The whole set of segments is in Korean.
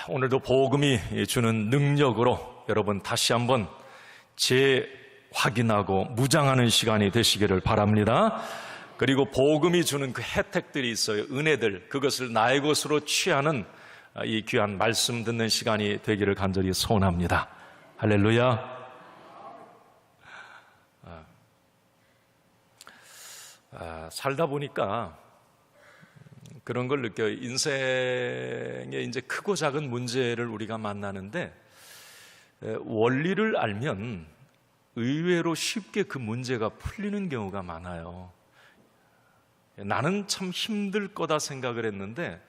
오늘도 복음이 주는 능력으로 여러분 다시 한번 재확인하고 무장하는 시간이 되시기를 바랍니다. 그리고 복음이 주는 그 혜택들이 있어요. 은혜들, 그것을 나의 것으로 취하는 이 귀한 말씀 듣는 시간이 되기를 간절히 소원합니다. 할렐루야. 살다 보니까 그런 걸 느껴요. 인생에 이제 크고 작은 문제를 우리가 만나는데 원리를 알면 의외로 쉽게 그 문제가 풀리는 경우가 많아요. 나는 참 힘들 거다 생각을 했는데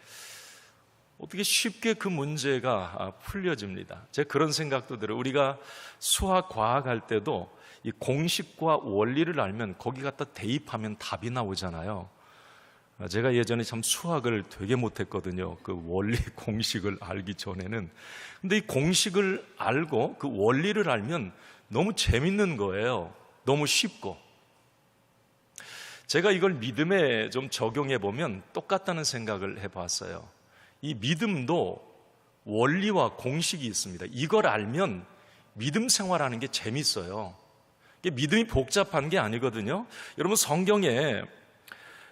어떻게 쉽게 그 문제가 풀려집니다. 제가 그런 생각도 들어요. 우리가 수학, 과학 할 때도 이 공식과 원리를 알면 거기 갖다 대입하면 답이 나오잖아요. 제가 예전에 참 수학을 되게 못했거든요. 그 원리 공식을 알기 전에는. 근데 이 공식을 알고 그 원리를 알면 너무 재밌는 거예요. 너무 쉽고. 제가 이걸 믿음에 좀 적용해 보면 똑같다는 생각을 해봤어요. 이 믿음도 원리와 공식이 있습니다. 이걸 알면 믿음 생활하는 게 재밌어요. 믿음이 복잡한 게 아니거든요. 여러분, 성경에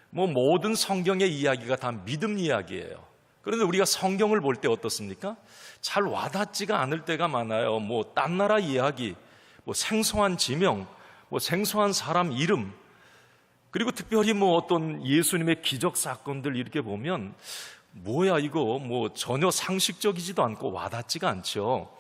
모든 성경의 이야기가 다 믿음 이야기예요. 그런데 우리가 성경을 볼 때 어떻습니까? 잘 와닿지가 않을 때가 많아요. 딴 나라 이야기, 생소한 지명, 생소한 사람 이름, 그리고 특별히 어떤 예수님의 기적 사건들 이렇게 보면 뭐야 이거 전혀 상식적이지도 않고 와닿지가 않죠.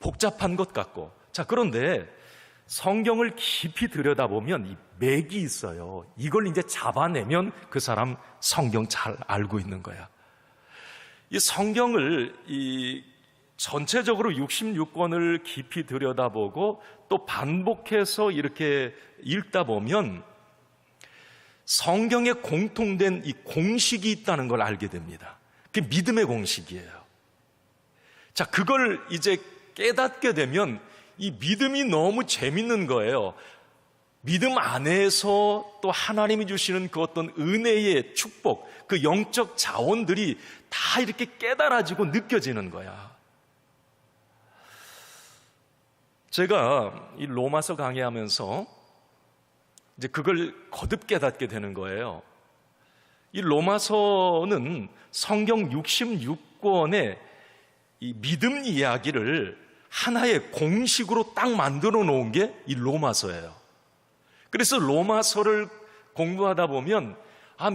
복잡한 것 같고. 자, 그런데 성경을 깊이 들여다보면 이 맥이 있어요. 이걸 이제 잡아내면 그 사람 성경 잘 알고 있는 거야. 이 성경을 전체적으로 66권을 깊이 들여다보고 또 반복해서 이렇게 읽다 보면 성경에 공통된 이 공식이 있다는 걸 알게 됩니다. 그게 믿음의 공식이에요. 자, 그걸 이제 깨닫게 되면 이 믿음이 너무 재밌는 거예요. 믿음 안에서 또 하나님이 주시는 그 어떤 은혜의 축복, 그 영적 자원들이 다 이렇게 깨달아지고 느껴지는 거야. 제가 이 로마서 강의하면서 이제 그걸 거듭 깨닫게 되는 거예요. 이 로마서는 성경 66권의 이 믿음 이야기를 하나의 공식으로 딱 만들어 놓은 게 이 로마서예요. 그래서 로마서를 공부하다 보면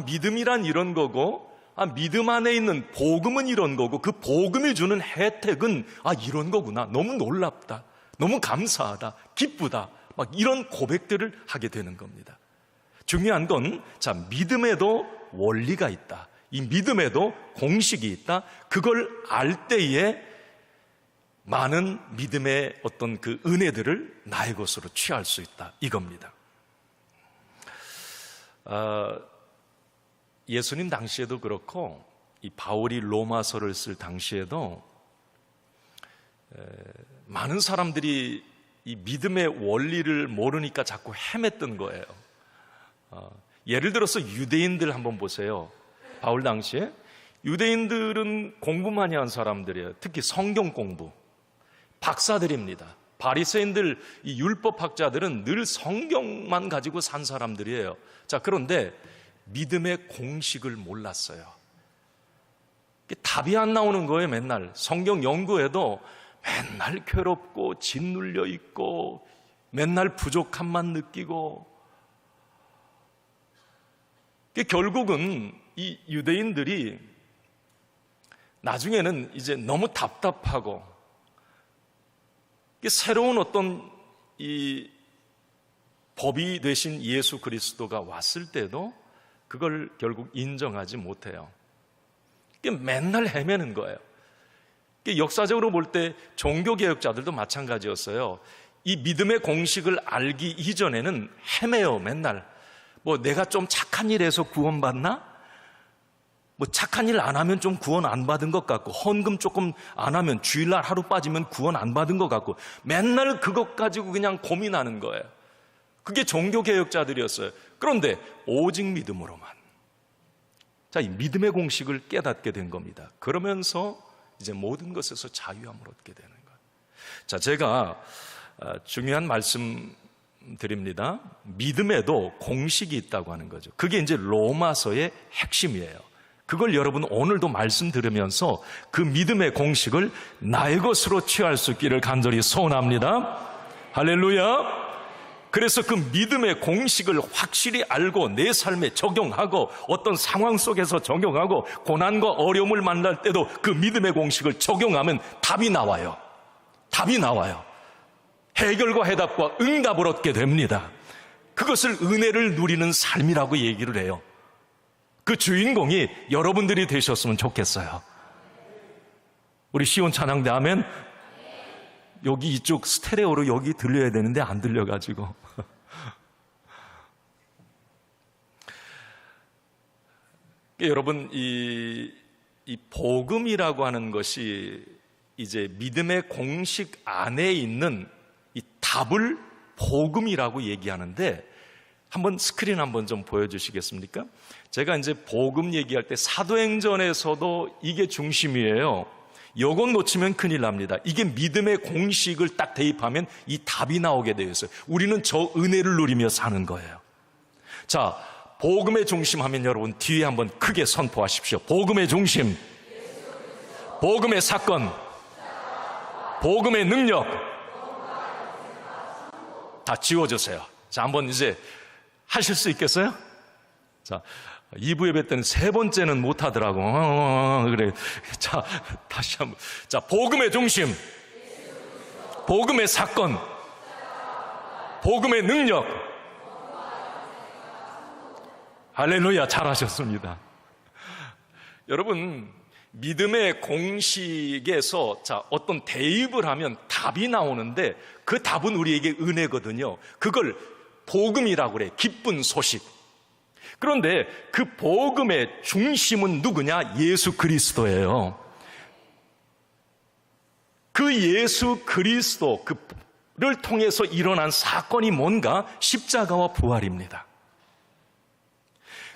믿음이란 이런 거고, 믿음 안에 있는 복음은 이런 거고, 그 복음이 주는 혜택은 이런 거구나. 너무 놀랍다. 너무 감사하다. 기쁘다. 이런 고백들을 하게 되는 겁니다. 중요한 건 믿음에도 원리가 있다. 이 믿음에도 공식이 있다. 그걸 알 때에 많은 믿음의 어떤 그 은혜들을 나의 것으로 취할 수 있다. 이겁니다. 예수님 당시에도 그렇고 이 바울이 로마서를 쓸 당시에도 많은 사람들이 이 믿음의 원리를 모르니까 자꾸 헤맸던 거예요. 예를 들어서 유대인들 한번 보세요. 바울 당시에 유대인들은 공부 많이 한 사람들이에요. 특히 성경 공부. 박사들입니다. 바리새인들, 이 율법학자들은 늘 성경만 가지고 산 사람들이에요. 자, 그런데 믿음의 공식을 몰랐어요. 답이 안 나오는 거예요. 맨날 성경 연구에도 맨날 괴롭고 짓눌려 있고 맨날 부족함만 느끼고, 결국은 이 유대인들이 나중에는 이제 너무 답답하고 새로운 어떤 이 법이 되신 예수 그리스도가 왔을 때도 그걸 결국 인정하지 못해요. 맨날 헤매는 거예요. 역사적으로 볼 때 종교개혁자들도 마찬가지였어요. 이 믿음의 공식을 알기 이전에는 헤매요. 맨날 내가 좀 착한 일 해서 구원받나? 착한 일 안 하면 좀 구원 안 받은 것 같고, 헌금 조금 안 하면 주일날 하루 빠지면 구원 안 받은 것 같고, 맨날 그것 가지고 그냥 고민하는 거예요. 그게 종교개혁자들이었어요. 그런데 오직 믿음으로만. 자, 이 믿음의 공식을 깨닫게 된 겁니다. 그러면서 이제 모든 것에서 자유함을 얻게 되는 거예요. 자, 제가 중요한 말씀 드립니다. 믿음에도 공식이 있다고 하는 거죠. 그게 이제 로마서의 핵심이에요. 그걸 여러분 오늘도 말씀 들으면서 그 믿음의 공식을 나의 것으로 취할 수 있기를 간절히 소원합니다. 할렐루야. 그래서 그 믿음의 공식을 확실히 알고 내 삶에 적용하고 어떤 상황 속에서 적용하고 고난과 어려움을 만날 때도 그 믿음의 공식을 적용하면 답이 나와요. 답이 나와요. 해결과 해답과 응답을 얻게 됩니다. 그것을 은혜를 누리는 삶이라고 얘기를 해요. 그 주인공이 여러분들이 되셨으면 좋겠어요. 우리 시온 찬양대 하면 여기 이쪽 스테레오로 여기 들려야 되는데 안 들려가지고 여러분 이 복음이라고 하는 것이 이제 믿음의 공식 안에 있는 이 답을 복음이라고 얘기하는데 한번 스크린 한번 좀 보여주시겠습니까? 제가 이제 복음 얘기할 때 사도행전에서도 이게 중심이에요. 요건 놓치면 큰일 납니다. 이게 믿음의 공식을 딱 대입하면 이 답이 나오게 되어 있어요. 우리는 저 은혜를 누리며 사는 거예요. 자, 복음의 중심 하면 여러분 뒤에 한번 크게 선포하십시오. 복음의 중심, 복음의 사건, 복음의 능력 다 지워주세요. 자, 한번 이제 하실 수 있겠어요? 자, 2부 예배 때는 세 번째는 못하더라고. 그래. 자, 다시 한번. 자, 복음의 중심, 복음의 사건, 복음의 능력. 할렐루야, 잘하셨습니다. 여러분, 믿음의 공식에서 자, 어떤 대입을 하면 답이 나오는데 그 답은 우리에게 은혜거든요. 그걸 복음이라고 그래. 기쁜 소식. 그런데 그 복음의 중심은 누구냐? 예수 그리스도예요. 그 예수 그리스도를 통해서 일어난 사건이 뭔가? 십자가와 부활입니다.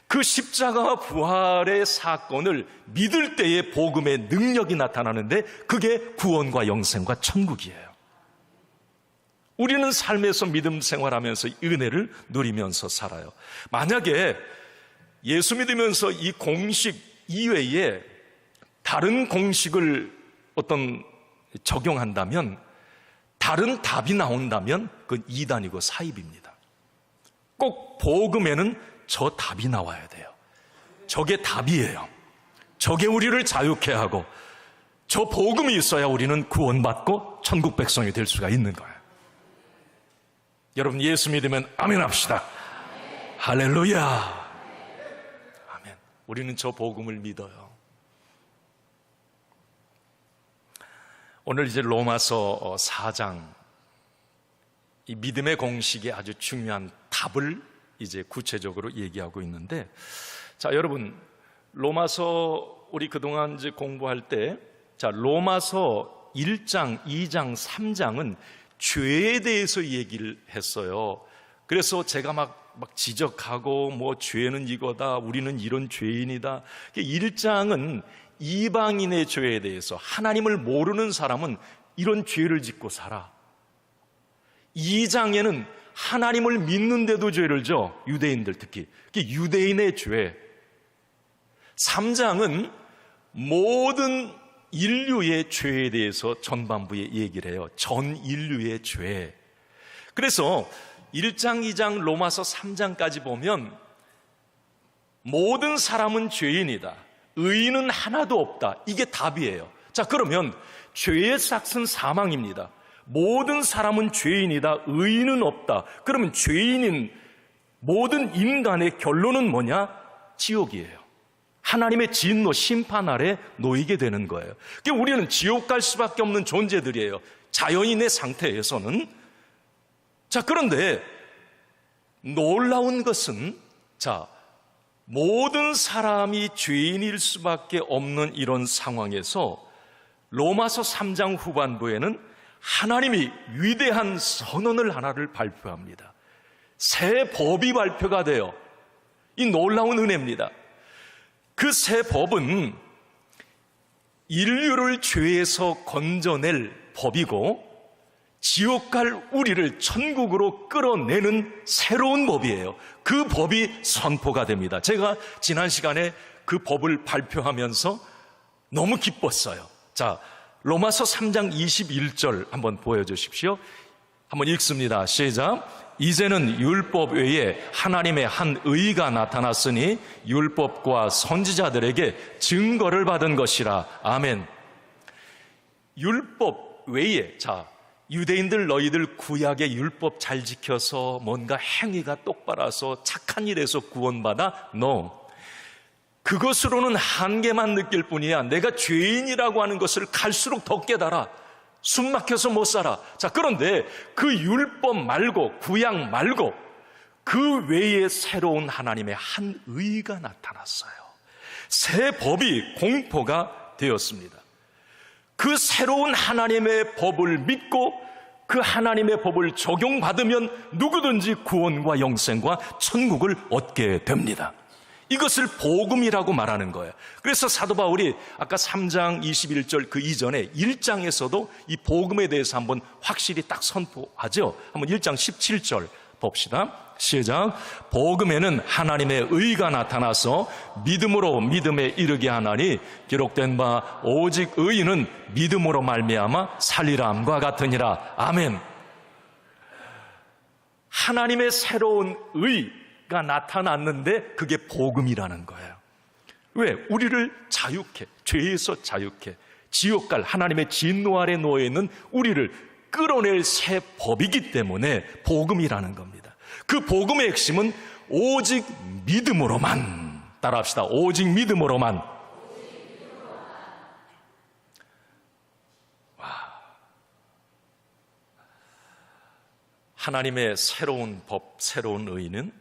그 십자가와 부활의 사건을 믿을 때에 복음의 능력이 나타나는데 그게 구원과 영생과 천국이에요. 우리는 삶에서 믿음 생활하면서 은혜를 누리면서 살아요. 만약에 예수 믿으면서 이 공식 이외에 다른 공식을 어떤 적용한다면, 다른 답이 나온다면 그건 이단이고 사입입니다. 꼭 복음에는 저 답이 나와야 돼요. 저게 답이에요. 저게 우리를 자유케 하고 저 복음이 있어야 우리는 구원받고 천국 백성이 될 수가 있는 거예요. 여러분 예수 믿으면 아멘 합시다. 할렐루야. 아멘. 우리는 저 복음을 믿어요. 오늘 이제 로마서 4장 이 믿음의 공식의 아주 중요한 답을 이제 구체적으로 얘기하고 있는데, 자, 여러분, 로마서 우리 그동안 이제 공부할 때, 자, 로마서 1장, 2장, 3장은 죄에 대해서 얘기를 했어요. 그래서 제가 막 지적하고, 죄는 이거다, 우리는 이런 죄인이다. 1장은 이방인의 죄에 대해서, 하나님을 모르는 사람은 이런 죄를 짓고 살아. 2장에는 하나님을 믿는데도 죄를 져. 유대인들 특히. 유대인의 죄. 3장은 모든 인류의 죄에 대해서 전반부에 얘기를 해요. 전 인류의 죄. 그래서 1장, 2장, 로마서 3장까지 보면 모든 사람은 죄인이다. 의인은 하나도 없다. 이게 답이에요. 자, 그러면 죄의 삭은 사망입니다. 모든 사람은 죄인이다. 의인은 없다. 그러면 죄인인 모든 인간의 결론은 뭐냐? 지옥이에요. 하나님의 진노, 심판 아래 놓이게 되는 거예요. 그러니까 우리는 지옥 갈 수밖에 없는 존재들이에요. 자연인의 상태에서는. 자, 그런데 놀라운 것은, 자, 모든 사람이 죄인일 수밖에 없는 이런 상황에서 로마서 3장 후반부에는 하나님이 위대한 선언을 하나를 발표합니다. 새 법이 발표가 돼요. 이 놀라운 은혜입니다. 그 새 법은 인류를 죄에서 건져낼 법이고 지옥 갈 우리를 천국으로 끌어내는 새로운 법이에요. 그 법이 선포가 됩니다. 제가 지난 시간에 그 법을 발표하면서 너무 기뻤어요. 자, 로마서 3장 21절 한번 보여주십시오. 한번 읽습니다. 시작. 이제는 율법 외에 하나님의 한 의가 나타났으니 율법과 선지자들에게 증거를 받은 것이라. 아멘. 율법 외에, 자, 유대인들 너희들 구약의 율법 잘 지켜서 뭔가 행위가 똑바라서 착한 일에서 구원받아? No. 그것으로는 한계만 느낄 뿐이야. 내가 죄인이라고 하는 것을 갈수록 더 깨달아. 숨 막혀서 못 살아. 자, 그런데 그 율법 말고, 구약 말고 그 외에 새로운 하나님의 한 의가 나타났어요. 새 법이 공포가 되었습니다. 그 새로운 하나님의 법을 믿고 그 하나님의 법을 적용받으면 누구든지 구원과 영생과 천국을 얻게 됩니다. 이것을 복음이라고 말하는 거예요. 그래서 사도 바울이 아까 3장 21절 그 이전에 1장에서도 이 복음에 대해서 한번 확실히 딱 선포하죠. 한번 1장 17절 봅시다. 시작. 복음에는 하나님의 의가 나타나서 믿음으로 믿음에 이르게 하나니 기록된 바 오직 의인은 믿음으로 말미암아 살리라함과 같으니라. 아멘. 하나님의 새로운 의가 나타났는데 그게 복음이라는 거예요. 왜? 우리를 자유케, 죄에서 자유케, 지옥 갈 하나님의 진노 아래 놓여 있는 우리를 끌어낼 새 법이기 때문에 복음이라는 겁니다. 그 복음의 핵심은 오직 믿음으로만, 따라합시다. 오직 믿음으로만. 와. 하나님의 새로운 법, 새로운 의는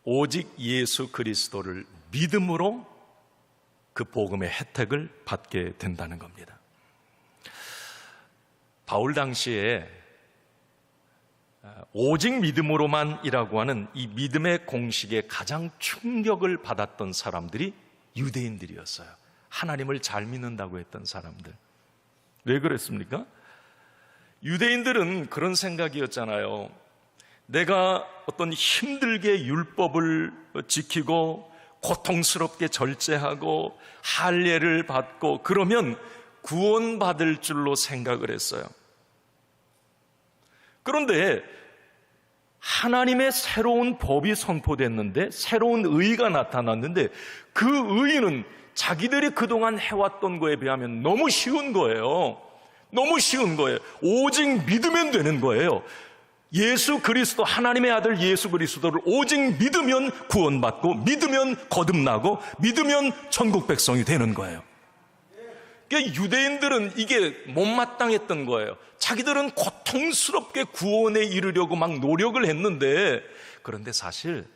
오직 예수 그리스도를 믿음으로 그 복음의 혜택을 받게 된다는 겁니다. 바울 당시에 오직 믿음으로만이라고 하는 이 믿음의 공식에 가장 충격을 받았던 사람들이 유대인들이었어요. 하나님을 잘 믿는다고 했던 사람들. 왜 그랬습니까? 유대인들은 그런 생각이었잖아요. 내가 어떤 힘들게 율법을 지키고 고통스럽게 절제하고 할례를 받고 그러면 구원받을 줄로 생각을 했어요. 그런데 하나님의 새로운 법이 선포됐는데 새로운 의가 나타났는데 그 의는 자기들이 그동안 해왔던 거에 비하면 너무 쉬운 거예요. 너무 쉬운 거예요. 오직 믿으면 되는 거예요. 예수 그리스도, 하나님의 아들 예수 그리스도를 오직 믿으면 구원받고 믿으면 거듭나고 믿으면 천국 백성이 되는 거예요. 그러니까 유대인들은 이게 못마땅했던 거예요. 자기들은 고통스럽게 구원에 이르려고 막 노력을 했는데, 그런데 사실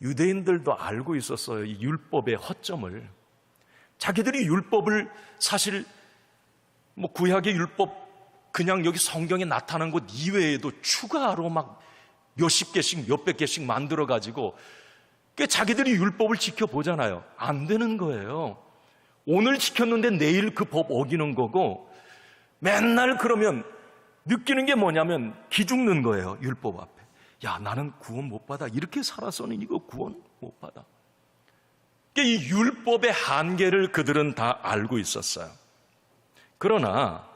유대인들도 알고 있었어요. 이 율법의 허점을. 자기들이 율법을 사실 뭐 구약의 율법 그냥 여기 성경에 나타난 것 이외에도 추가로 막 몇십 개씩 몇백 개씩 만들어 가지고 자기들이 율법을 지켜보잖아요. 안 되는 거예요. 오늘 지켰는데 내일 그 법 어기는 거고, 맨날 그러면 느끼는 게 뭐냐면 기죽는 거예요. 율법 앞에. 야, 나는 구원 못 받아. 이렇게 살아서는 이거 구원 못 받아. 이 율법의 한계를 그들은 다 알고 있었어요. 그러나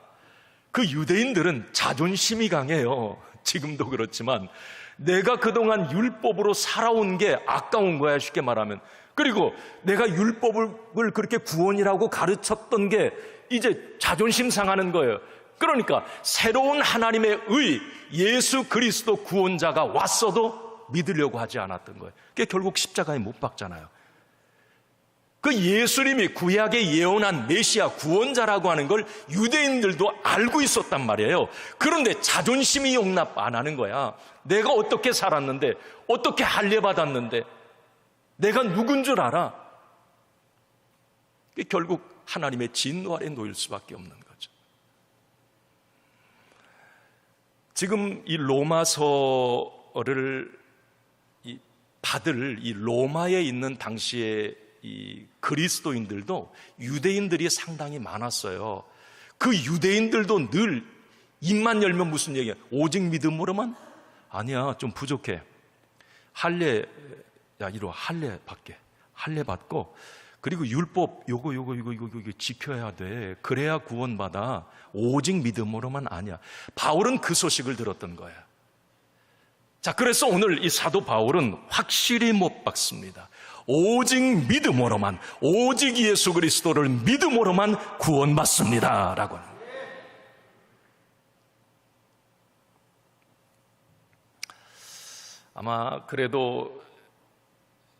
그 유대인들은 자존심이 강해요. 지금도 그렇지만 내가 그동안 율법으로 살아온 게 아까운 거야, 쉽게 말하면. 그리고 내가 율법을 그렇게 구원이라고 가르쳤던 게 이제 자존심 상하는 거예요. 그러니까 새로운 하나님의 의, 예수 그리스도 구원자가 왔어도 믿으려고 하지 않았던 거예요. 그게 결국 십자가에 못 박잖아요. 그 예수님이 구약에 예언한 메시아 구원자라고 하는 걸 유대인들도 알고 있었단 말이에요. 그런데 자존심이 용납 안 하는 거야. 내가 어떻게 살았는데, 어떻게 할례 받았는데, 내가 누군 줄 알아? 결국 하나님의 진노 아래 놓일 수밖에 없는 거죠. 지금 이 로마서를 받을 이 로마에 있는 당시의 이 그리스도인들도 유대인들이 상당히 많았어요. 그 유대인들도 늘 입만 열면 무슨 얘기야? 오직 믿음으로만? 아니야, 좀 부족해. 할례, 야, 이리 와, 할례 받게. 할례 받고, 그리고 율법 요거 지켜야 돼. 그래야 구원받아. 오직 믿음으로만 아니야. 바울은 그 소식을 들었던 거야. 자, 그래서 오늘 이 사도 바울은 확실히 못 박습니다. 오직 믿음으로만, 오직 예수 그리스도를 믿음으로만 구원받습니다 라고 하는 거예요. 아마 그래도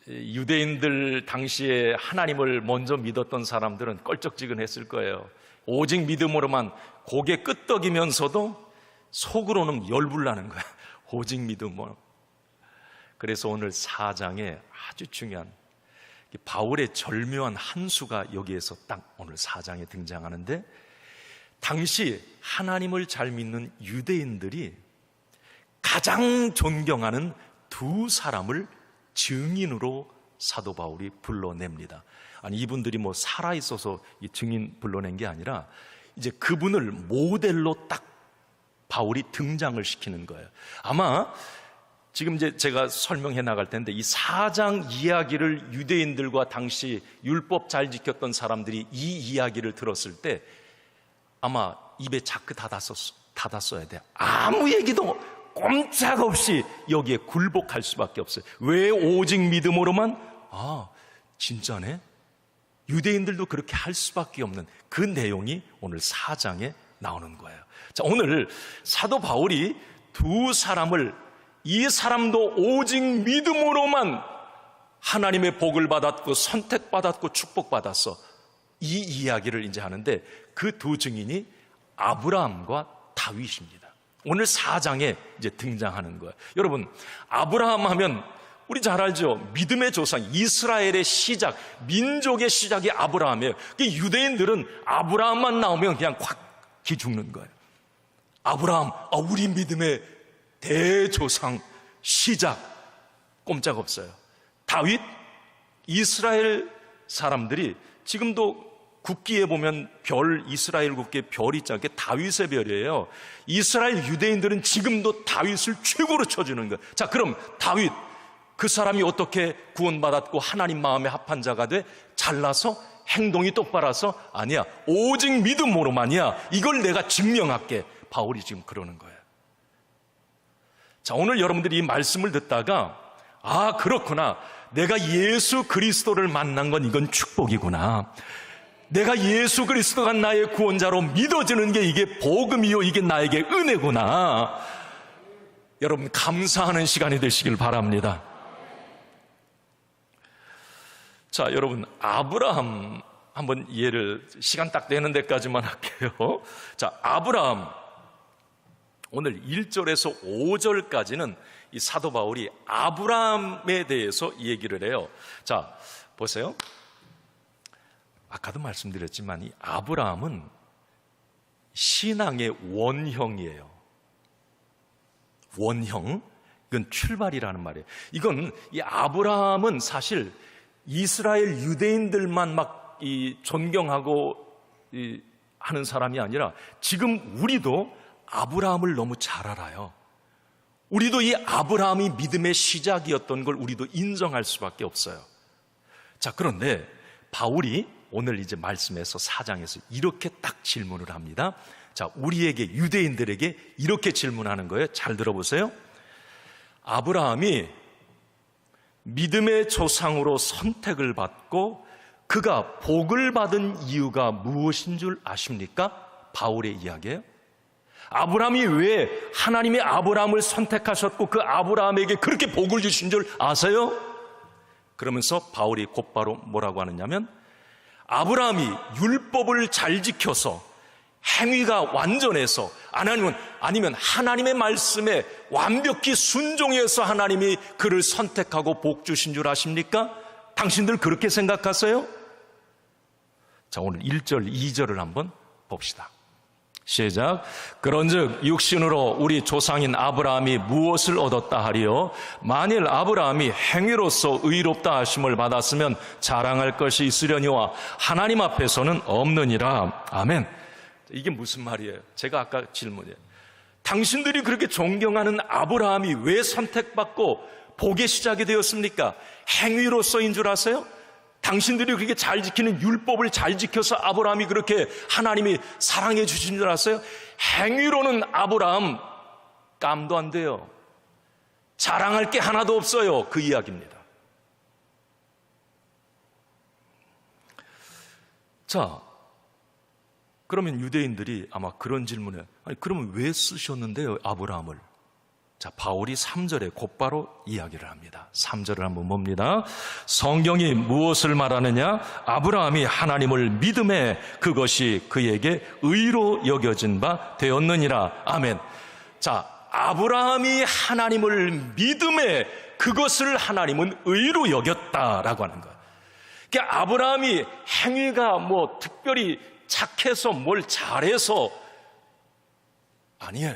유대인들 당시에 하나님을 먼저 믿었던 사람들은 껄쩍지근했을 거예요. 오직 믿음으로만 고개 끄덕이면서도 속으로는 열불나는 거야. 오직 믿음으로. 그래서 오늘 4장에 아주 중요한 바울의 절묘한 한 수가 여기에서 딱 오늘 4장에 등장하는데, 당시 하나님을 잘 믿는 유대인들이 가장 존경하는 두 사람을 증인으로 사도 바울이 불러냅니다. 아니, 이분들이 뭐 살아있어서 이 증인 불러낸 게 아니라 이제 그분을 모델로 딱 바울이 등장을 시키는 거예요. 아마 지금 이제 제가 설명해 나갈 텐데, 이 4장 이야기를 유대인들과 당시 율법 잘 지켰던 사람들이 이 이야기를 들었을 때 아마 입에 자크 닫았어야 돼. 아무 얘기도 꼼짝없이 여기에 굴복할 수밖에 없어요. 왜 오직 믿음으로만? 아, 진짜네? 유대인들도 그렇게 할 수밖에 없는 그 내용이 오늘 4장에 나오는 거예요. 자, 오늘 사도 바울이 두 사람을, 이 사람도 오직 믿음으로만 하나님의 복을 받았고 선택받았고 축복받았어, 이 이야기를 이제 하는데, 그 두 증인이 아브라함과 다윗입니다. 오늘 4장에 이제 등장하는 거예요. 여러분, 아브라함 하면 우리 잘 알죠? 믿음의 조상, 이스라엘의 시작, 민족의 시작이 아브라함이에요. 유대인들은 아브라함만 나오면 그냥 확 기죽는 거예요. 아브라함, 우리 믿음의 대조상, 시작, 꼼짝없어요. 다윗, 이스라엘 사람들이 지금도 국기에 보면 별, 이스라엘 국기에 별이 있잖아요. 그게 다윗의 별이에요. 이스라엘 유대인들은 지금도 다윗을 최고로 쳐주는 거예요. 자, 그럼 다윗, 그 사람이 어떻게 구원받았고 하나님 마음에 합한 자가 돼? 잘나서? 행동이 똑바라서? 아니야. 오직 믿음으로만이야. 이걸 내가 증명할게. 바울이 지금 그러는 거예요. 자, 오늘 여러분들이 이 말씀을 듣다가, 아, 그렇구나. 내가 예수 그리스도를 만난 건 이건 축복이구나. 내가 예수 그리스도가 나의 구원자로 믿어지는 게 이게 복음이요, 이게 나에게 은혜구나. 여러분, 감사하는 시간이 되시길 바랍니다. 자, 여러분, 아브라함 한번 이해를, 시간 딱 되는 데까지만 할게요. 자, 아브라함, 오늘 1절에서 5절까지는 이 사도 바울이 아브라함에 대해서 얘기를 해요. 자, 보세요. 아까도 말씀드렸지만 이 아브라함은 신앙의 원형이에요. 원형, 이건 출발이라는 말이에요. 이건 이 아브라함은 사실 이스라엘 유대인들만 막 존경하고 하는 사람이 아니라, 지금 우리도 아브라함을 너무 잘 알아요. 우리도 이 아브라함이 믿음의 시작이었던 걸 우리도 인정할 수밖에 없어요. 자, 그런데 바울이 오늘 이제 말씀에서 4장에서 이렇게 딱 질문을 합니다. 자, 우리에게, 유대인들에게 이렇게 질문하는 거예요. 잘 들어보세요. 아브라함이 믿음의 조상으로 선택을 받고 그가 복을 받은 이유가 무엇인 줄 아십니까? 바울의 이야기예요. 아브라함이 왜 하나님이 아브라함을 선택하셨고 그 아브라함에게 그렇게 복을 주신 줄 아세요? 그러면서 바울이 곧바로 뭐라고 하느냐면, 아브라함이 율법을 잘 지켜서 행위가 완전해서, 아니면 하나님의 말씀에 완벽히 순종해서 하나님이 그를 선택하고 복 주신 줄 아십니까? 당신들 그렇게 생각하세요? 자, 오늘 1절, 2절을 한번 봅시다. 시작. 그런즉 육신으로 우리 조상인 아브라함이 무엇을 얻었다 하리요? 만일 아브라함이 행위로서 의롭다 하심을 받았으면 자랑할 것이 있으려니와 하나님 앞에서는 없느니라. 아멘. 이게 무슨 말이에요? 제가 아까 질문이에요. 당신들이 그렇게 존경하는 아브라함이 왜 선택받고 복의 시작이 되었습니까? 행위로서인 줄 아세요? 당신들이 그렇게 잘 지키는 율법을 잘 지켜서 아브라함이 그렇게 하나님이 사랑해 주신 줄 아세요? 행위로는 아브라함 깜도 안 돼요. 자랑할 게 하나도 없어요. 그 이야기입니다. 자, 그러면 유대인들이 아마 그런 질문에, 아니 그러면 왜 쓰셨는데요, 아브라함을? 자, 바울이 3절에 곧바로 이야기를 합니다. 3절을 한번 봅니다. 성경이 무엇을 말하느냐? 아브라함이 하나님을 믿음에 그것이 그에게 의로 여겨진 바 되었느니라. 아멘. 자, 아브라함이 하나님을 믿음에 그것을 하나님은 의로 여겼다라고 하는 거예요. 그러니까 아브라함이 행위가 뭐 특별히 착해서 뭘 잘해서 아니에요.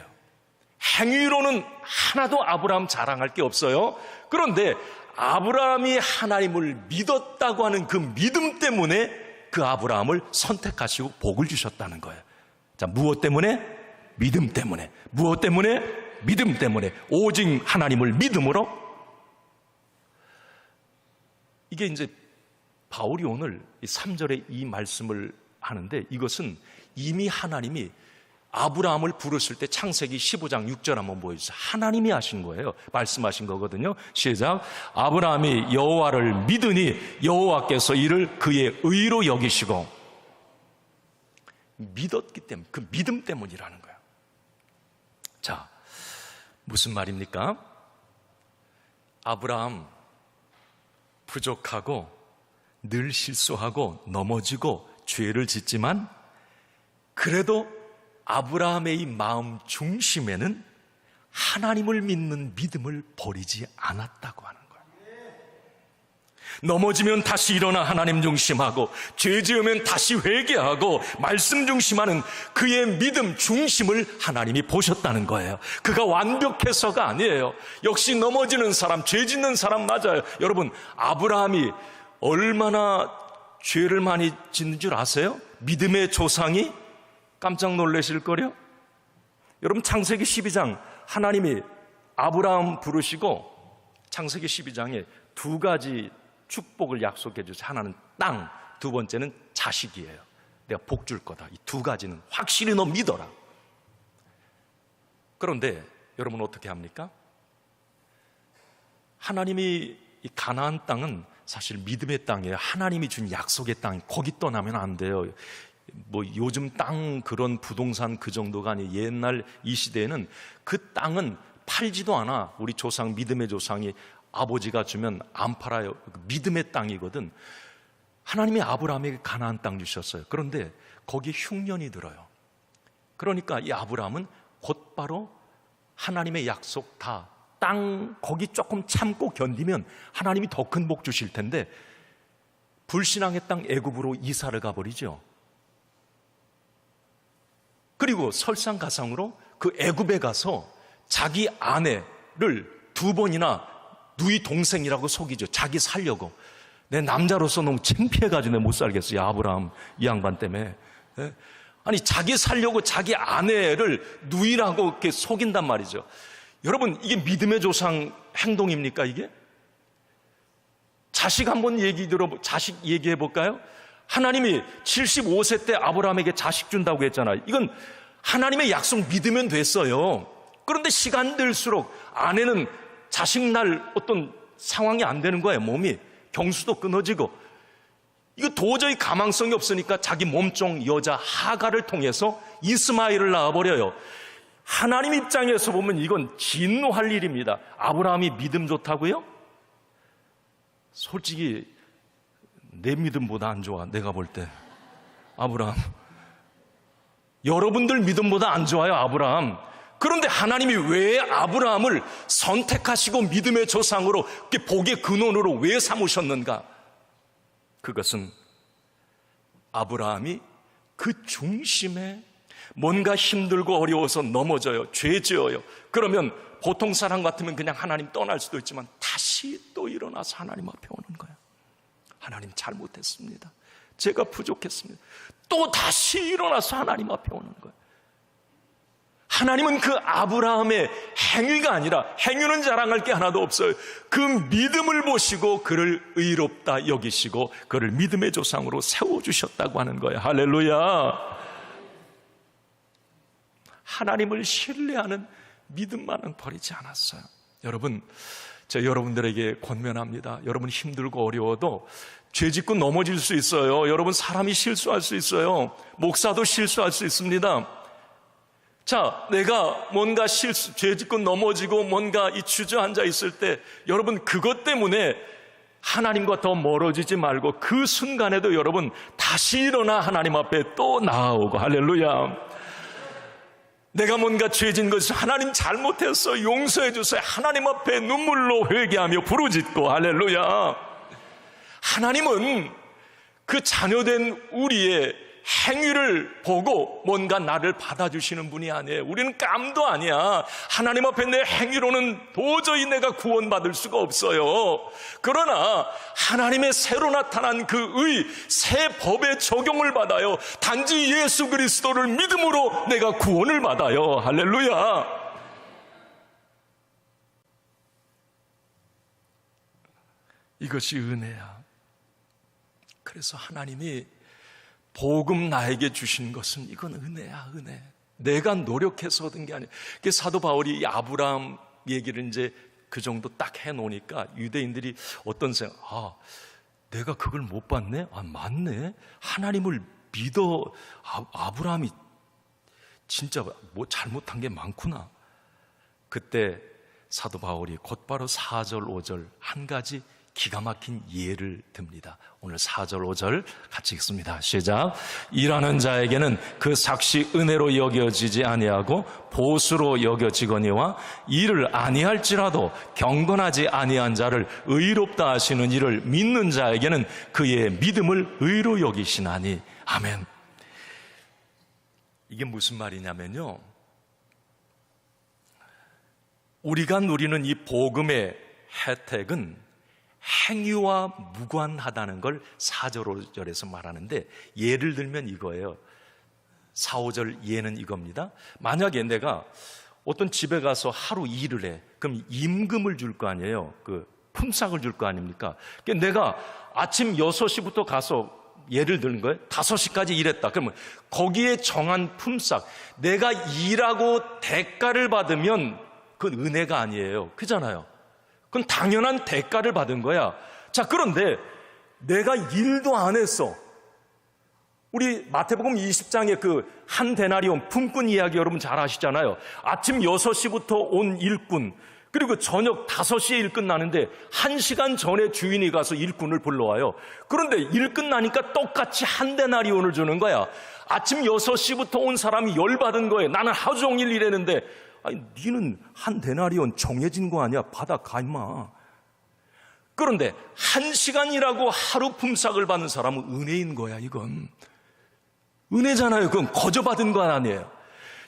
행위로는 하나도 아브라함 자랑할 게 없어요. 그런데 아브라함이 하나님을 믿었다고 하는 그 믿음 때문에 그 아브라함을 선택하시고 복을 주셨다는 거예요. 자, 무엇 때문에? 믿음 때문에. 무엇 때문에? 믿음 때문에. 오직 하나님을 믿음으로. 이게 이제 바울이 오늘 3절에 이 말씀을 하는데, 이것은 이미 하나님이 아브라함을 부르실 때 창세기 15장 6절 한번 보여주세요. 하나님이 하신 거예요. 말씀하신 거거든요. 시작. 아브라함이 여호와를 믿으니 여호와께서 이를 그의 의로 여기시고. 믿었기 때문에, 그 믿음 때문이라는 거예요. 자, 무슨 말입니까? 아브라함 부족하고 늘 실수하고 넘어지고 죄를 짓지만 그래도 아브라함의 이 마음 중심에는 하나님을 믿는 믿음을 버리지 않았다고 하는 거예요. 넘어지면 다시 일어나 하나님 중심하고, 죄 지으면 다시 회개하고, 말씀 중심하는 그의 믿음 중심을 하나님이 보셨다는 거예요. 그가 완벽해서가 아니에요. 역시 넘어지는 사람, 죄 짓는 사람 맞아요. 여러분, 아브라함이 얼마나 죄를 많이 짓는 줄 아세요? 믿음의 조상이 깜짝 놀라실 거요. 여러분, 창세기 12장 하나님이 아브라함 부르시고 창세기 12장에 두 가지 축복을 약속해 주세요. 하나는 땅, 두 번째는 자식이에요. 내가 복 줄 거다. 이 두 가지는 확실히 너 믿어라. 그런데 여러분 어떻게 합니까? 하나님이 이 가나안 땅은 사실 믿음의 땅이에요. 하나님이 준 약속의 땅, 거기 떠나면 안 돼요. 뭐 요즘 땅 그런 부동산 그 정도가 아니에요. 옛날 이 시대에는 그 땅은 팔지도 않아. 우리 조상, 믿음의 조상이 아버지가 주면 안 팔아요. 믿음의 땅이거든. 하나님이 아브라함에게 가나안 땅 주셨어요. 그런데 거기에 흉년이 들어요. 그러니까 이 아브라함은 곧바로 하나님의 약속 다 땅 거기 조금 참고 견디면 하나님이 더 큰 복 주실 텐데 불신앙의 땅 애굽으로 이사를 가버리죠. 그리고 설상가상으로 그 애굽에 가서 자기 아내를 두 번이나 누이 동생이라고 속이죠. 자기 살려고. 내 남자로서 너무 창피해가지고 내가 못 살겠어요. 아브라함 이 양반 때문에. 아니 자기 살려고 자기 아내를 누이라고 이렇게 속인단 말이죠. 여러분, 이게 믿음의 조상 행동입니까 이게? 자식 한번 자식 얘기해 볼까요? 하나님이 75세 때 아브라함에게 자식 준다고 했잖아요. 이건 하나님의 약속 믿으면 됐어요. 그런데 시간 들수록 아내는 자식 날 어떤 상황이 안 되는 거예요. 몸이 경수도 끊어지고. 이거 도저히 가망성이 없으니까 자기 몸종 여자 하가를 통해서 이스마엘을 낳아버려요. 하나님 입장에서 보면 이건 진노할 일입니다. 아브라함이 믿음 좋다고요? 솔직히 내 믿음보다 안 좋아. 내가 볼 때 아브라함, 여러분들 믿음보다 안 좋아요. 아브라함. 그런데 하나님이 왜 아브라함을 선택하시고 믿음의 조상으로, 복의 근원으로 왜 삼으셨는가? 그것은 아브라함이 그 중심에 뭔가 힘들고 어려워서 넘어져요. 죄 지어요. 그러면 보통 사람 같으면 그냥 하나님 떠날 수도 있지만 다시 또 일어나서 하나님 앞에 오는 거예요. 하나님 잘못했습니다. 제가 부족했습니다. 또 다시 일어나서 하나님 앞에 오는 거예요. 하나님은 그 아브라함의 행위가 아니라, 행위는 자랑할 게 하나도 없어요. 그 믿음을 보시고 그를 의롭다 여기시고 그를 믿음의 조상으로 세워주셨다고 하는 거예요. 할렐루야. 하나님을 신뢰하는 믿음만은 버리지 않았어요. 여러분, 제가 여러분들에게 권면합니다. 여러분 힘들고 어려워도 죄 짓고 넘어질 수 있어요. 여러분, 사람이 실수할 수 있어요. 목사도 실수할 수 있습니다. 자, 내가 뭔가 죄 짓고 넘어지고 뭔가 이 주저앉아 있을 때 여러분, 그것 때문에 하나님과 더 멀어지지 말고 그 순간에도 여러분 다시 일어나 하나님 앞에 또 나아오고, 할렐루야. 내가 뭔가 죄진 것이 하나님 잘못했어, 용서해 주세요, 하나님 앞에 눈물로 회개하며 부르짖고, 할렐루야. 하나님은 그 자녀된 우리의 행위를 보고 뭔가 나를 받아주시는 분이 아니에요. 우리는 깜도 아니야. 하나님 앞에 내 행위로는 도저히 내가 구원받을 수가 없어요. 그러나 하나님의 새로 나타난 그 새 법의 적용을 받아요. 단지 예수 그리스도를 믿음으로 내가 구원을 받아요. 할렐루야. 이것이 은혜야. 그래서 하나님이 복음 나에게 주신 것은 이건 은혜야, 은혜. 내가 노력해서 얻은 게 아니야. 사도 바울이 이 아브라함 얘기를 이제 그 정도 딱 해놓으니까 유대인들이 어떤 생각, 내가 그걸 못 봤네? 맞네. 하나님을 믿어. 아브라함이 진짜 뭐 잘못한 게 많구나. 그때 사도 바울이 곧바로 4절, 5절 한 가지 기가 막힌 예를 듭니다. 오늘 4절, 5절 같이 읽습니다. 시작. 일하는 자에게는 그 삭시 은혜로 여겨지지 아니하고 보수로 여겨지거니와 일을 아니할지라도 경건하지 아니한 자를 의롭다 하시는 이를 믿는 자에게는 그의 믿음을 의로 여기시나니. 아멘. 이게 무슨 말이냐면요, 우리가 누리는 이 복음의 혜택은 행위와 무관하다는 걸 4절, 5절에서 말하는데, 예를 들면 이거예요. 4, 5절 예는 이겁니다. 만약에 내가 어떤 집에 가서 하루 일을 해. 그럼 임금을 줄 거 아니에요. 그 품삯을 줄 거 아닙니까? 내가 아침 6시부터 가서 예를 드는 거예요. 5시까지 일했다. 그러면 거기에 정한 품삯, 내가 일하고 대가를 받으면 그건 은혜가 아니에요. 그잖아요. 그건 당연한 대가를 받은 거야. 자, 그런데 내가 일도 안 했어. 우리 마태복음 20장에 그 한 데나리온 품꾼 이야기 여러분 잘 아시잖아요. 아침 6시부터 온 일꾼, 그리고 저녁 5시에 일 끝나는데 1시간 전에 주인이 가서 일꾼을 불러와요. 그런데 일 끝나니까 똑같이 한 데나리온을 주는 거야. 아침 6시부터 온 사람이 열받은 거예요. 나는 하루 종일 일했는데, 아니, 니는 한 데나리온 정해진 거 아니야? 받아가 임마. 그런데 1시간이라고 하루 품삯을 받는 사람은 은혜인 거야. 이건 은혜잖아요. 그건 거저 받은 건 아니에요.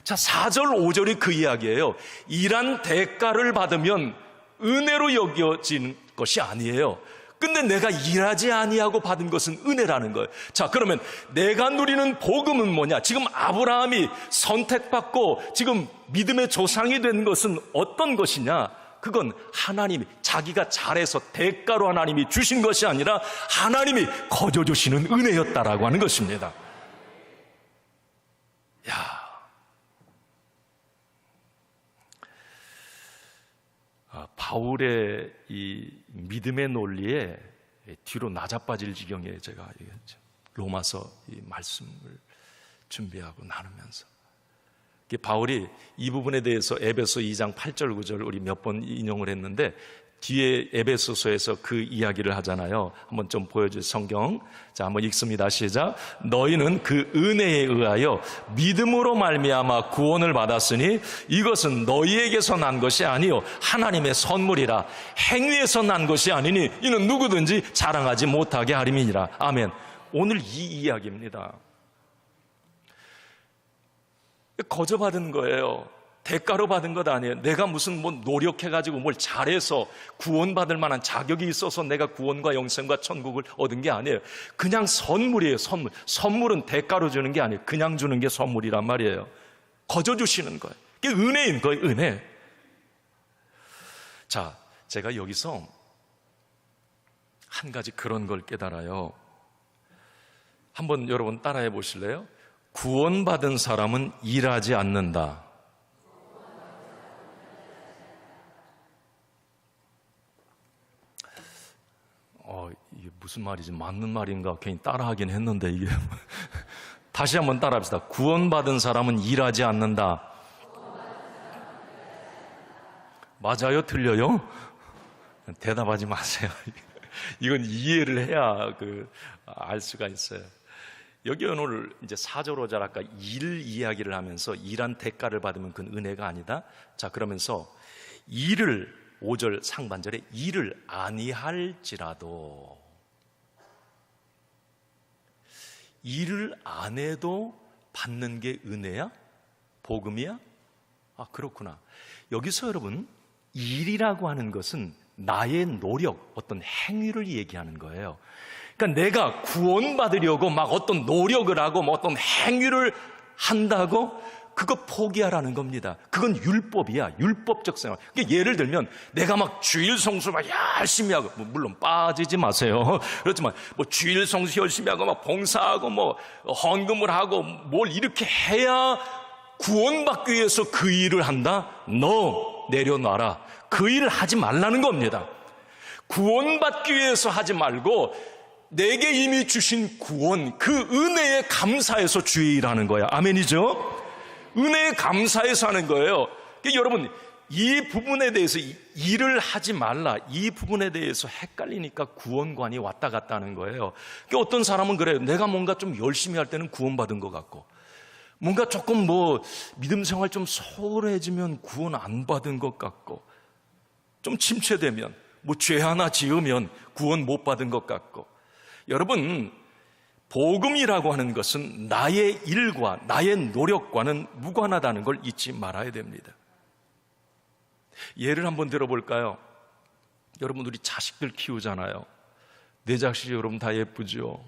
자, 4절 5절이 그 이야기예요. 일한 대가를 받으면 은혜로 여겨지는 것이 아니에요. 근데 내가 일하지 아니하고 받은 것은 은혜라는 거예요. 자, 그러면 내가 누리는 복음은 뭐냐? 지금 아브라함이 선택받고 지금 믿음의 조상이 된 것은 어떤 것이냐? 그건 하나님이 자기가 잘해서 대가로 하나님이 주신 것이 아니라 하나님이 거저 주시는 은혜였다라고 하는 것입니다. 야, 바울의 이 믿음의 논리에 뒤로 나자빠질 지경에 제가 로마서 이 말씀을 준비하고 나누면서, 바울이 이 부분에 대해서 에베소 2장 8절 9절 우리 몇 번 인용을 했는데, 뒤에 에베소서에서 그 이야기를 하잖아요. 한번 좀 보여줄 성경. 자, 한번 읽습니다. 시작. 너희는 그 은혜에 의하여 믿음으로 말미암아 구원을 받았으니 이것은 너희에게서 난 것이 아니요 하나님의 선물이라. 행위에서 난 것이 아니니 이는 누구든지 자랑하지 못하게 하림이니라. 아멘. 오늘 이 이야기입니다. 거저받은 거예요. 대가로 받은 것 아니에요. 내가 무슨 뭐 노력해가지고 뭘 잘해서 구원받을 만한 자격이 있어서 내가 구원과 영생과 천국을 얻은 게 아니에요. 그냥 선물이에요. 선물. 선물은 대가로 주는 게 아니에요. 그냥 주는 게 선물이란 말이에요. 거저 주시는 거예요. 그게 은혜인 거예요. 은혜. 자, 제가 여기서 한 가지 그런 걸 깨달아요. 한번 여러분 따라해 보실래요? 구원받은 사람은 일하지 않는다. 이게 무슨 말이지? 맞는 말인가? 괜히 따라하긴 했는데 이게 다시 한번 따라합시다. 구원받은 사람은 일하지 않는다. 맞아요? 틀려요? 대답하지 마세요. 이건 이해를 해야 알 수가 있어요. 여기 오늘 이제 4절 5절 아까 일 이야기를 하면서 일한 대가를 받으면 그건 은혜가 아니다. 자, 그러면서 일을 5절 상반절에 일을 아니할지라도, 일을 안 해도 받는 게 은혜야? 복음이야? 아, 그렇구나. 여기서 여러분, 일이라고 하는 것은 나의 노력, 어떤 행위를 얘기하는 거예요. 그러니까 내가 구원받으려고 막 어떤 노력을 하고 뭐 어떤 행위를 한다고 그거 포기하라는 겁니다. 그건 율법이야. 율법적 생활. 그러니까 예를 들면 내가 막 주일 성수 막 열심히 하고, 물론 빠지지 마세요. 그렇지만 뭐 주일 성수 열심히 하고 막 봉사하고 뭐 헌금을 하고 뭘 이렇게 해야 구원받기 위해서 그 일을 한다? No, 내려놔라. 그 일을 하지 말라는 겁니다. 구원받기 위해서 하지 말고 내게 이미 주신 구원, 그 은혜에 감사해서 주의 일하는 거야. 아멘이죠? 은혜에 감사해서 하는 거예요. 그러니까 여러분, 이 부분에 대해서 일을 하지 말라, 이 부분에 대해서 헷갈리니까 구원관이 왔다 갔다 하는 거예요. 그러니까 어떤 사람은 그래요. 내가 뭔가 좀 열심히 할 때는 구원받은 것 같고, 뭔가 조금 뭐 믿음 생활 좀 소홀해지면 구원 안 받은 것 같고, 좀 침체되면 뭐 죄 하나 지으면 구원 못 받은 것 같고. 여러분, 복음이라고 하는 것은 나의 일과 나의 노력과는 무관하다는 걸 잊지 말아야 됩니다. 예를 한번 들어볼까요? 여러분, 우리 자식들 키우잖아요. 내 자식이 여러분 다 예쁘죠?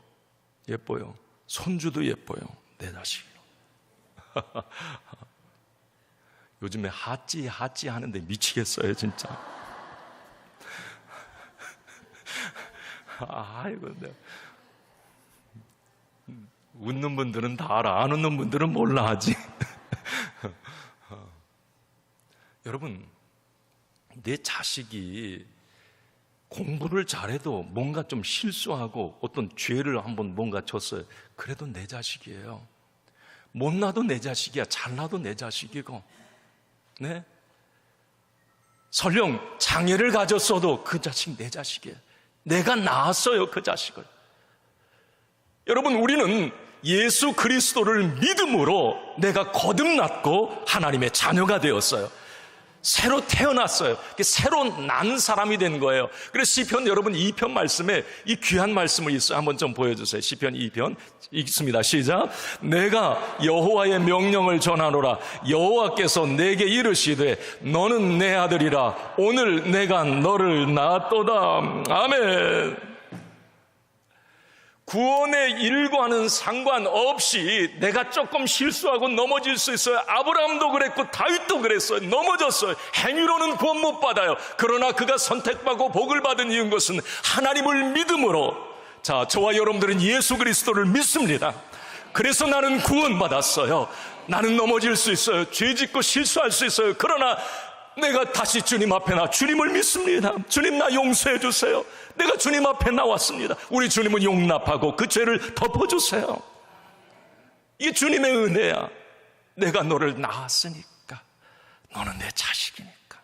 예뻐요. 손주도 예뻐요. 내 자식이. 요즘에 하찌 하는데 미치겠어요, 진짜. 아이고, 웃는 분들은 다 알아. 안 웃는 분들은 몰라 하지. 여러분, 내 자식이 공부를 잘해도 뭔가 좀 실수하고 어떤 죄를 한번 뭔가 졌어요. 그래도 내 자식이에요. 못나도 내 자식이야. 잘나도 내 자식이고. 네? 설령 장애를 가졌어도 그 자식 내 자식이에요. 내가 낳았어요, 그 자식을. 여러분, 우리는 예수 그리스도를 믿음으로 내가 거듭났고 하나님의 자녀가 되었어요. 새로 태어났어요. 새로 난 사람이 된 거예요. 그래서 시편 여러분 2편 말씀에 이 귀한 말씀을 있어요. 한번 좀 보여주세요. 시편 2편 읽습니다. 시작. 내가 여호와의 명령을 전하노라. 여호와께서 내게 이르시되 너는 내 아들이라. 오늘 내가 너를 낳았도다. 아멘. 구원의 일과는 상관없이 내가 조금 실수하고 넘어질 수 있어요. 아브라함도 그랬고 다윗도 그랬어요. 넘어졌어요. 행위로는 구원 못 받아요. 그러나 그가 선택받고 복을 받은 이유인 것은 하나님을 믿음으로. 자, 저와 여러분들은 예수 그리스도를 믿습니다. 그래서 나는 구원받았어요. 나는 넘어질 수 있어요. 죄 짓고 실수할 수 있어요. 그러나 내가 다시 주님 앞에 나 주님을 믿습니다. 주님, 나 용서해 주세요. 내가 주님 앞에 나왔습니다. 우리 주님은 용납하고 그 죄를 덮어주세요. 이게 주님의 은혜야. 내가 너를 낳았으니까. 너는 내 자식이니까.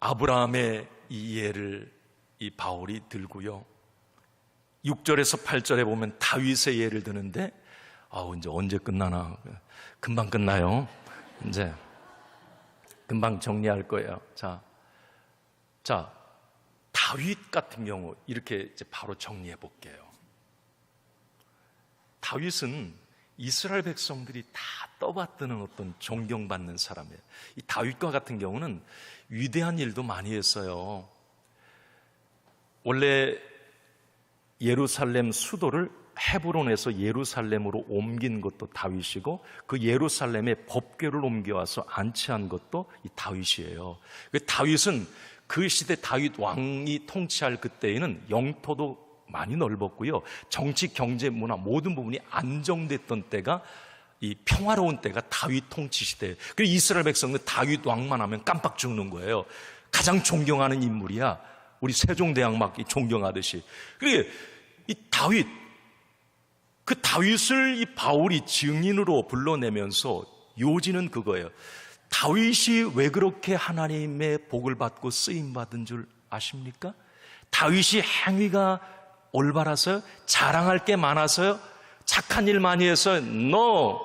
아브라함의 이 예를 이 바울이 들고요. 6절에서 8절에 보면 다윗의 예를 드는데, 이제 언제 끝나나? 금방 끝나요. 이제 금방 정리할 거예요. 자, 다윗 같은 경우 이렇게 이제 바로 정리해 볼게요. 다윗은 이스라엘 백성들이 다 떠받드는 어떤 존경받는 사람이에요. 이 다윗과 같은 경우는 위대한 일도 많이 했어요. 원래 예루살렘 수도를 헤브론에서 예루살렘으로 옮긴 것도 다윗이고, 그 예루살렘에 법궤를 옮겨와서 안치한 것도 이 다윗이에요. 다윗은 그 시대 다윗 왕이 통치할 그때에는 영토도 많이 넓었고요, 정치, 경제, 문화 모든 부분이 안정됐던 때가, 이 평화로운 때가 다윗 통치 시대예요. 그래서 이스라엘 백성은 다윗 왕만 하면 깜빡 죽는 거예요. 가장 존경하는 인물이야. 우리 세종대왕 막 존경하듯이. 그게 이 다윗, 그 다윗을 이 바울이 증인으로 불러내면서 요지는 그거예요. 다윗이 왜 그렇게 하나님의 복을 받고 쓰임 받은 줄 아십니까? 다윗이 행위가 올바라서요? 자랑할 게 많아서요? 착한 일 많이 해서요? No.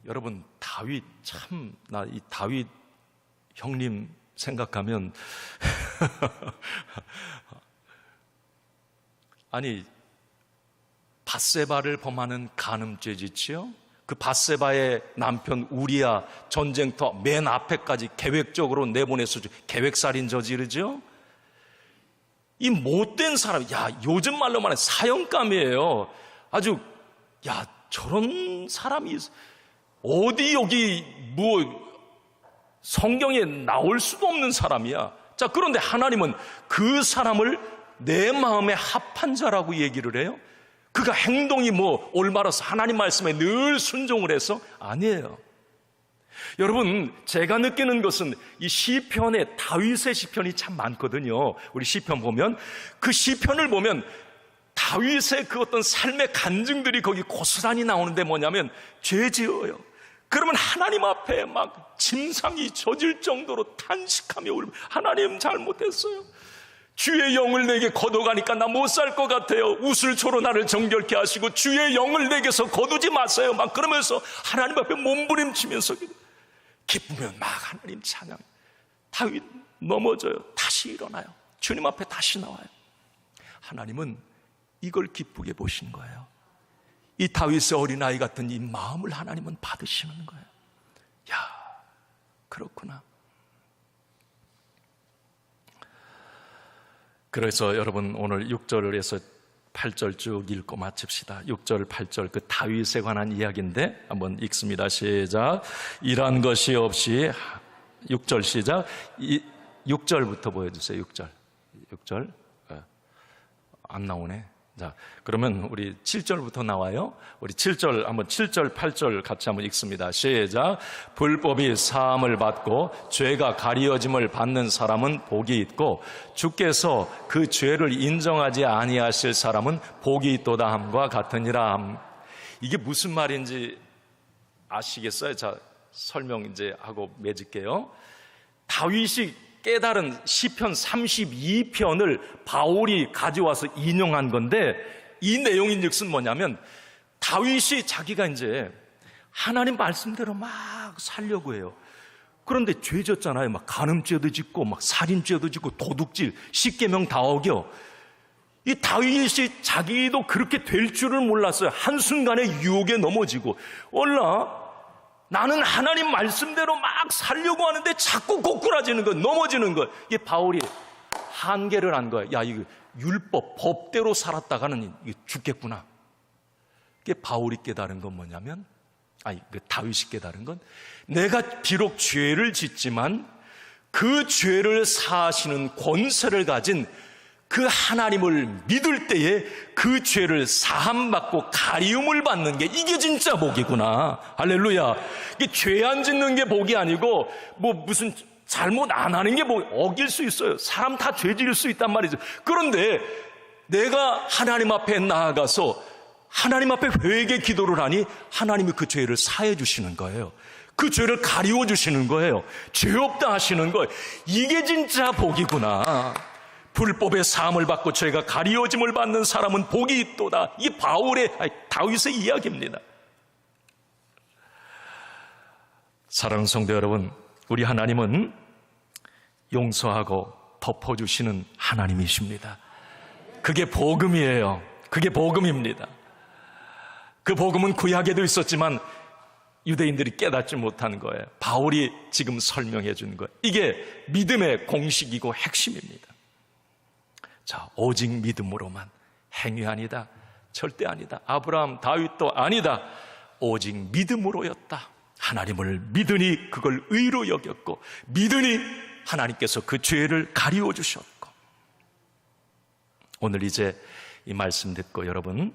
여러분, 다윗 참, 나 이 다윗 형님 생각하면 아니, 밧세바를 범하는 간음죄 짓지요? 그 밧세바의 남편 우리야 전쟁터 맨 앞에까지 계획적으로 내보내서 계획살인 저지르죠? 이 못된 사람, 야, 요즘 말로 말하면 사형감이에요. 아주, 야, 저런 사람이 어디 여기 뭐 성경에 나올 수도 없는 사람이야. 자, 그런데 하나님은 그 사람을 내 마음에 합한 자라고 얘기를 해요. 그가 행동이 뭐 올바라서 하나님 말씀에 늘 순종을 해서 아니에요. 여러분, 제가 느끼는 것은 이 시편에 다윗의 시편이 참 많거든요. 우리 시편 보면, 그 시편을 보면 다윗의 그 어떤 삶의 간증들이 거기 고스란히 나오는데 뭐냐면 죄 지어요. 그러면 하나님 앞에 막 침상이 젖을 정도로 탄식하며 울며, 하나님 잘못했어요. 주의 영을 내게 거둬가니까 나 못 살 것 같아요. 우슬초로 나를 정결케 하시고 주의 영을 내게서 거두지 마세요. 막 그러면서 하나님 앞에 몸부림치면서 기쁘면 막 하나님 찬양. 다윗 넘어져요. 다시 일어나요. 주님 앞에 다시 나와요. 하나님은 이걸 기쁘게 보신 거예요. 이 다윗의 어린아이 같은 이 마음을 하나님은 받으시는 거예요. 야, 그렇구나. 그래서 여러분, 오늘 6절에서 8절 쭉 읽고 마칩시다. 6절, 8절 그 다윗에 관한 이야기인데 한번 읽습니다. 시작. 일한 것이 없이, 6절 시작. 6절부터 보여주세요. 6절 안 나오네. 자, 그러면 우리 7절부터 나와요. 우리 7절 한번 7절 8절 같이 한번 읽습니다. 시작. 불법이 사함을 받고 죄가 가리워짐을 받는 사람은 복이 있고 주께서 그 죄를 인정하지 아니하실 사람은 복이 있도다 함과 같으니라 함. 이게 무슨 말인지 아시겠어요? 자, 설명 이제 하고 맺을게요. 다윗이 깨달은 시편 32편을 바울이 가져와서 인용한 건데, 이 내용인즉슨 뭐냐면 다윗이 자기가 이제 하나님 말씀대로 막 살려고 해요. 그런데 죄 졌잖아요. 막 간음죄도 짓고 막 살인죄도 짓고 도둑질, 십계명 다 어겨. 이 다윗이 자기도 그렇게 될 줄을 몰랐어요. 한순간에 유혹에 넘어지고, 나는 하나님 말씀대로 막 살려고 하는데 자꾸 꼬꾸라지는 거, 넘어지는 거. 이게 바울이 한계를 한 거야. 야, 이거 율법, 법대로 살았다가는 이게 죽겠구나. 이게 바울이 깨달은 건 뭐냐면, 그 다윗이 깨달은 건, 내가 비록 죄를 짓지만 그 죄를 사하시는 권세를 가진 그 하나님을 믿을 때에 그 죄를 사함받고 가리움을 받는 게 이게 진짜 복이구나. 할렐루야. 이게 죄 안 짓는 게 복이 아니고 뭐 무슨 잘못 안 하는 게 복. 어길 수 있어요. 사람 다 죄 지을 수 있단 말이죠. 그런데 내가 하나님 앞에 나아가서 하나님 앞에 회개 기도를 하니 하나님이 그 죄를 사해 주시는 거예요. 그 죄를 가리워 주시는 거예요. 죄 없다 하시는 거예요. 이게 진짜 복이구나. 불법의 사함을 받고 죄가 가리워짐을 받는 사람은 복이 있도다. 이 다윗의 이야기입니다. 사랑하는 성도 여러분, 우리 하나님은 용서하고 덮어주시는 하나님이십니다. 그게 복음이에요. 그게 복음입니다. 그 복음은 구약에도 있었지만 유대인들이 깨닫지 못하는 거예요. 바울이 지금 설명해 주는 거예요. 이게 믿음의 공식이고 핵심입니다. 자, 오직 믿음으로만. 행위 아니다. 절대 아니다. 아브라함, 다윗도 아니다. 오직 믿음으로였다. 하나님을 믿으니 그걸 의로 여겼고, 믿으니 하나님께서 그 죄를 가리워 주셨고. 오늘 이제 이 말씀 듣고 여러분,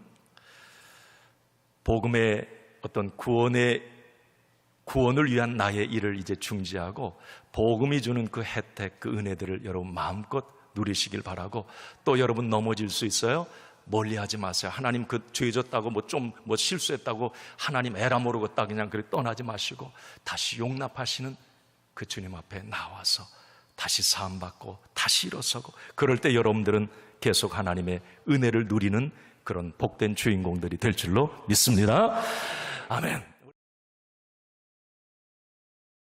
복음의 어떤 구원을 위한 나의 일을 이제 중지하고 복음이 주는 그 혜택, 그 은혜들을 여러분 마음껏 누리시길 바라고, 또 여러분 넘어질 수 있어요. 멀리하지 마세요. 하나님 그 죄 졌다고 뭐 실수했다고 하나님 에라 모르고 딱 그냥 그렇게 떠나지 마시고 다시 용납하시는 그 주님 앞에 나와서 다시 사함받고 다시 일어서고, 그럴 때 여러분들은 계속 하나님의 은혜를 누리는 그런 복된 주인공들이 될 줄로 믿습니다. 아멘.